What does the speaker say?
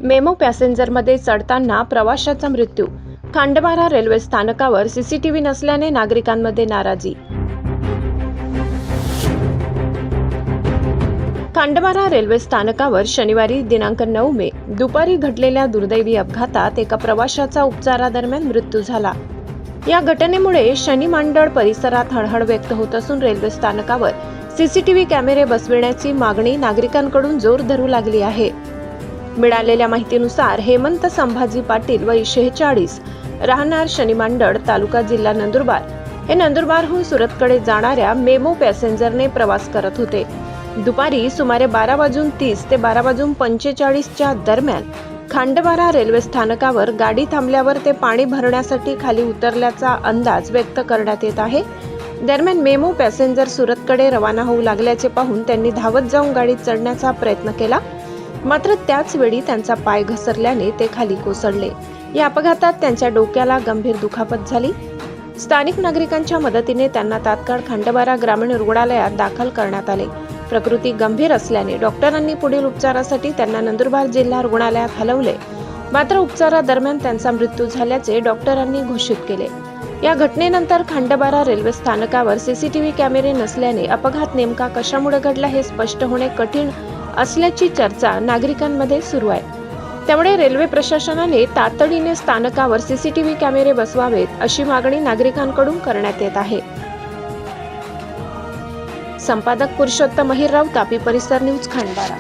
Memo पॅसेंजरमध्ये चढताना प्रवाशाचा मृत्यू. Khandbara railway स्थानकावर सीसीटीव्ही नसल्याने नागरिकांमध्ये नाराजी. खांडबारा रेल्वे स्थानकावर शनिवारी दिनांक 9 मे दुपारी घडलेल्या दुर्दैवी अपघातात एका प्रवाशाचा उपचारादरम्यान मृत्यू झाला. या घटनेमुळे शनी मांडळ परिसरात हळहळ व्यक्त होत असून रेल्वे स्थानकावर सीसीटीव्ही कॅमेरे बसविण्याची मागणी नागरिकांकडून जोर धरू लागली आहे. मिळालेल्या माहितीनुसार हेमंत संभाजी पाटील वय 46, राहणार शनी मांडळ, तालुका जिल्हा नंदुरबार, हे नंदुरबारहून सुरतकडे जाणाऱ्या मेमो पॅसेंजरने प्रवास करत होते. दुपारी सुमारे 12:30 ते 12:45 दरम्यान खांडबारा रेल्वे स्थानकावर गाडी थांबल्यावर ते पाणी भरण्यासाठी खाली उतरल्याचा अंदाज व्यक्त करण्यात येत आहे. दरम्यान मेमो पॅसेंजर सुरतकडे रवाना होऊ लागल्याचे पाहून त्यांनी धावत जाऊन गाडीत चढण्याचा प्रयत्न केला, मात्र त्याच वेळी त्यांचा पाय घसरल्याने ते खाली कोसळले. या अपघातात त्यांच्या डोक्याला गंभीर दुखापत झाली. स्थानिक नागरिकांच्या मदतीने त्यांना तात्काळ खांडबारा ग्रामीण रुग्णालयात दाखल करण्यात आले. प्रकृती गंभीर असल्याने डॉक्टरांनी पुढील उपचारासाठी त्यांना नंदुरबार जिल्हा रुग्णालयात हलवले, मात्र उपचारादरम्यान त्यांचा मृत्यू झाल्याचे डॉक्टरांनी घोषित केले. या घटनेनंतर खांडबारा रेल्वे स्थानकावर सीसीटीव्ही कॅमेरे नसल्याने अपघात नेमका कशामुळे घडला हे स्पष्ट होणे कठीण असल्याची चर्चा नागरिकांमध्ये सुरू आहे. त्यामुळे रेल्वे प्रशासनाने तातडीने स्थानकावर सीसीटीव्ही कॅमेरे बसवावेत अशी मागणी नागरिकांकडून करण्यात येत आहे. संपादक पुरुषोत्तम महिरराव, तापी परिसर न्यूज, खांडबारा.